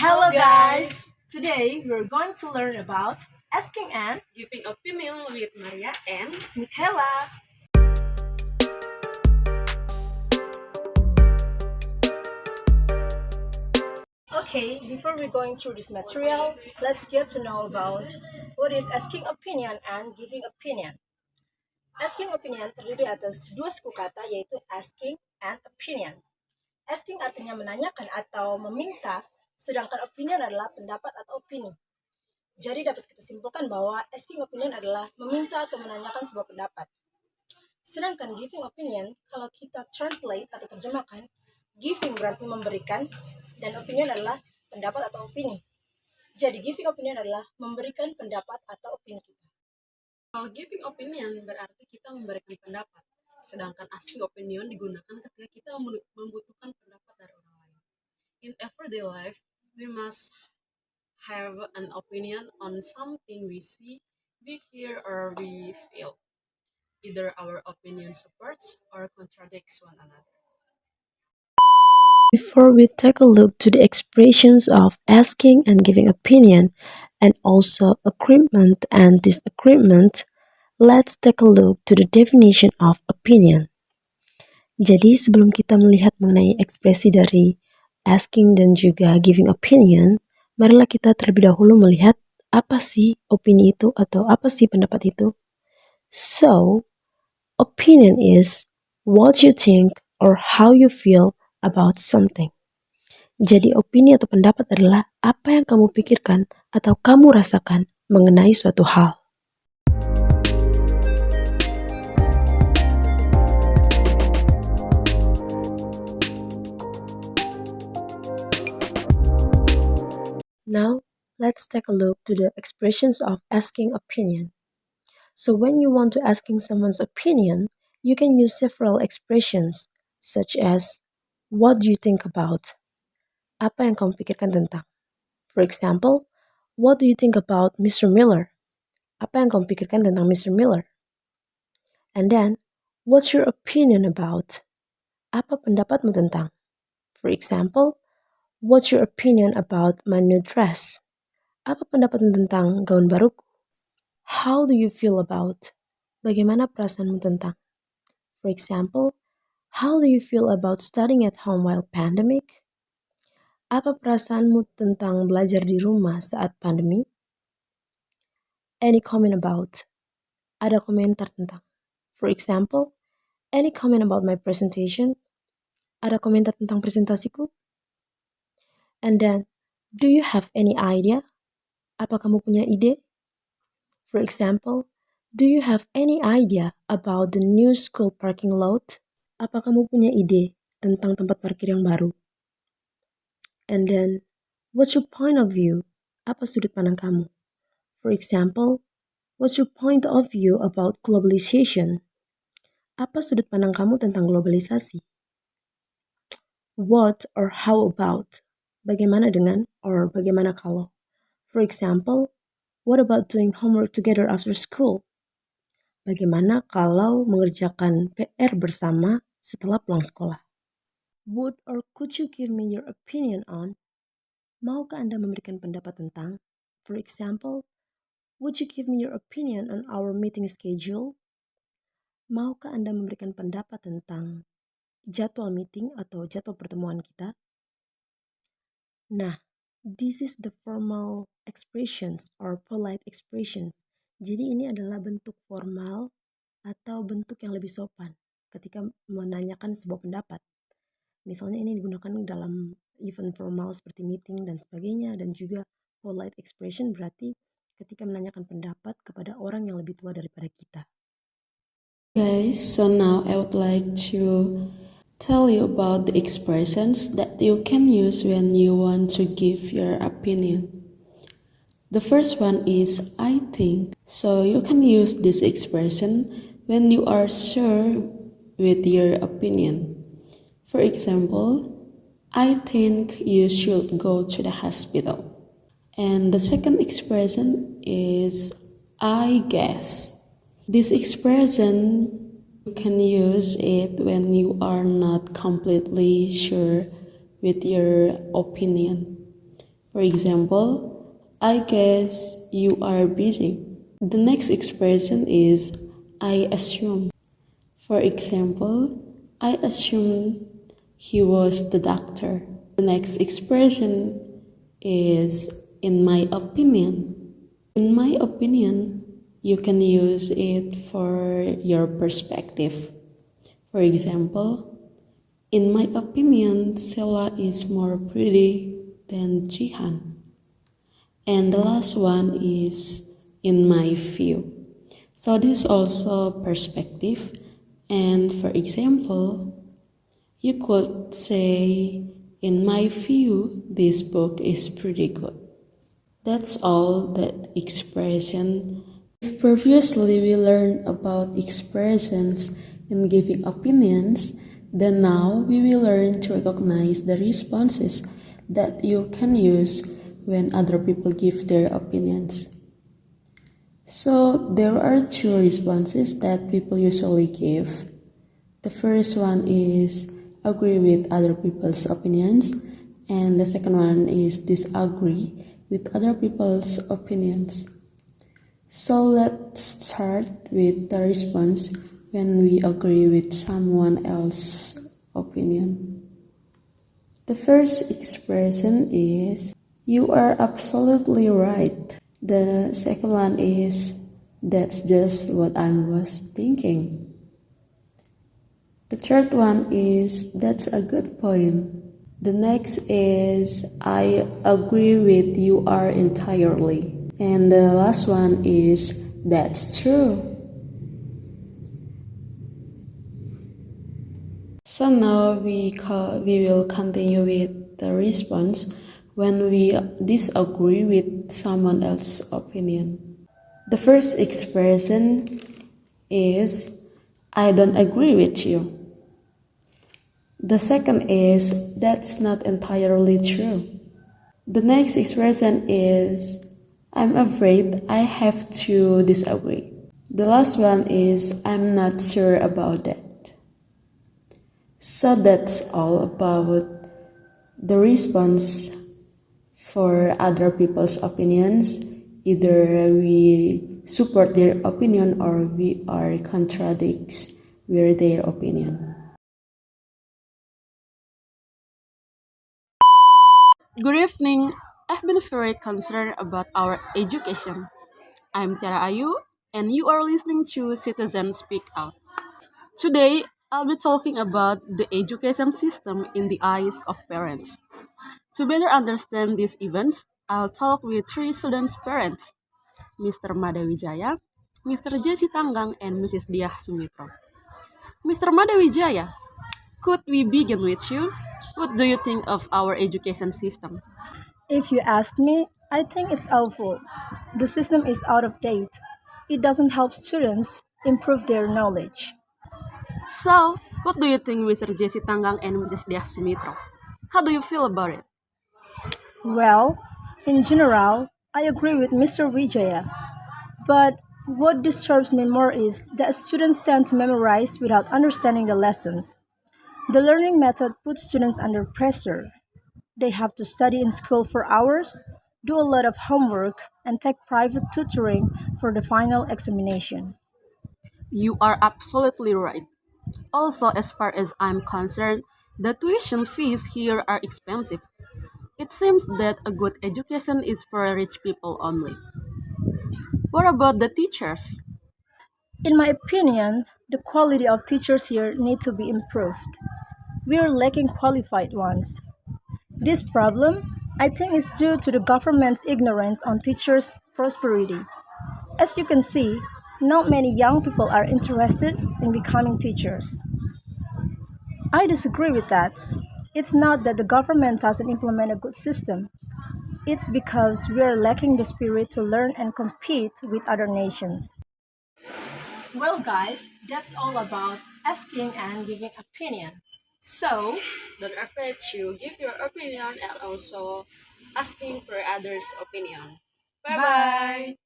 Hello guys! Today we're going to learn about asking and Giving opinion with Maria and MIKAELA. Okay, before we're going through this material, let's get to know about what is asking opinion and giving opinion. Asking opinion terdiri atas dua suku kata yaitu asking and opinion. Asking artinya menanyakan atau meminta, sedangkan opinion adalah pendapat atau opini. Jadi dapat kita simpulkan bahwa asking opinion adalah meminta atau menanyakan sebuah pendapat. Sedangkan giving opinion, kalau kita translate atau terjemahkan, giving berarti memberikan, dan opinion adalah pendapat atau opini. Jadi giving opinion adalah memberikan pendapat atau opini kita. Kalau giving opinion berarti kita memberikan pendapat, sedangkan asking opinion digunakan ketika kita membutuhkan pendapat dari orang lain. In everyday life, we must have an opinion on something we see, we hear, or we feel. Either our opinion supports or contradicts one another. Before we take a look to the expressions of asking and giving opinion, and also agreement and disagreement, let's take a look to the definition of opinion. Jadi sebelum kita melihat mengenai ekspresi dari asking dan juga giving opinion, marilah kita terlebih dahulu melihat apa sih opini itu atau apa sih pendapat itu. So, opinion is what you think or how you feel about something. Jadi opini atau pendapat adalah apa yang kamu pikirkan atau kamu rasakan mengenai suatu hal. Now, let's take a look to the expressions of asking opinion. So when you want to asking someone's opinion, you can use several expressions such as what do you think about? Apa yang kamu pikirkan tentang? For example, what do you think about Mr. Miller? Apa yang kamu pikirkan tentang Mr. Miller? And then, what's your opinion about? Apa pendapatmu tentang? For example, what's your opinion about my new dress? Apa pendapatmu tentang gaun baruku? How do you feel about? Bagaimana perasaanmu tentang? For example, how do you feel about studying at home while pandemic? Apa perasaanmu tentang belajar di rumah saat pandemi? Any comment about? Ada komentar tentang. For example, any comment about my presentation? Ada komentar tentang presentasiku? And then, do you have any idea? Apa kamu punya ide? For example, do you have any idea about the new school parking lot? Apa kamu punya ide tentang tempat parkir yang baru? And then, what's your point of view? Apa sudut pandang kamu? For example, what's your point of view about globalization? Apa sudut pandang kamu tentang globalisasi? What or how about? Bagaimana dengan or bagaimana kalau? For example, what about doing homework together after school? Bagaimana kalau mengerjakan PR bersama setelah pulang sekolah? Would or could you give me your opinion on? Maukah Anda memberikan pendapat tentang? For example, would you give me your opinion on our meeting schedule? Maukah Anda memberikan pendapat tentang jadwal meeting atau jadwal pertemuan kita? Nah, this is the formal expressions or polite expressions. Jadi ini adalah bentuk formal atau bentuk yang lebih sopan ketika menanyakan sebuah pendapat. Misalnya ini digunakan dalam event formal seperti meeting dan sebagainya, dan juga polite expression berarti ketika menanyakan pendapat kepada orang yang lebih tua daripada kita. Guys, so now I would like to tell you about the expressions that you can use when you want to give your opinion. The first one is I think. So you can use this expression when you are sure with your opinion. For example, I think you should go to the hospital. And the second expression is I guess. This expression, you can use it when you are not completely sure with your opinion. For example, I guess you are busy. The next expression is I assume. For example, I assume he was the doctor. The next expression is in my opinion. In my opinion, you can use it for your perspective. For example, in my opinion, Sela is more pretty than Jihan. And the last one is in my view. So this is also perspective. And for example, you could say, in my view, this book is pretty good. That's all that expression. If previously we learned about expressions in giving opinions, then now we will learn to recognize the responses that you can use when other people give their opinions. So there are two responses that people usually give. The first one is agree with other people's opinions, and the second one is disagree with other people's opinions. So let's start with the response when we agree with someone else's opinion. The first expression is you are absolutely right. The second one is that's just what I was thinking. The third one is that's a good point. The next is I agree with you are entirely. And the last one is that's true. So now we will continue with the response when we disagree with someone else's opinion. The first expression is I don't agree with you. The second is that's not entirely true. The next expression is I'm afraid I have to disagree. The last one is I'm not sure about that. So that's all about the response for other people's opinions. Either we support their opinion or we are contradicts with their opinion. Good evening. I've been very concerned about our education. I'm Tiara Ayu, and you are listening to Citizens Speak Out. Today, I'll be talking about the education system in the eyes of parents. To better understand these events, I'll talk with three students' parents, Mr. Madawijaya, Mr. Jesse Tanggang, and Mrs. Diah Sumitro. Mr. Madawijaya, could we begin with you? What do you think of our education system? If you ask me, I think it's awful. The system is out of date. It doesn't help students improve their knowledge. So, what do you think, Mr. Jesse Tanggang and Mrs. Diah Sumitro? How do you feel about it? Well, in general, I agree with Mr. Wijaya. But what disturbs me more is that students tend to memorize without understanding the lessons. The learning method puts students under pressure. They have to study in school for hours, do a lot of homework, and take private tutoring for the final examination. You are absolutely right. Also, as far as I'm concerned, the tuition fees here are expensive. It seems that a good education is for rich people only. What about the teachers? In my opinion, the quality of teachers here need to be improved. We are lacking qualified ones. This problem, I think, is due to the government's ignorance on teachers' prosperity. As you can see, not many young people are interested in becoming teachers. I disagree with that. It's not that the government doesn't implement a good system. It's because we are lacking the spirit to learn and compete with other nations. Well, guys, that's all about asking and giving opinion. So, Don't afraid to give your opinion and also asking for others' opinion. Bye bye. bye.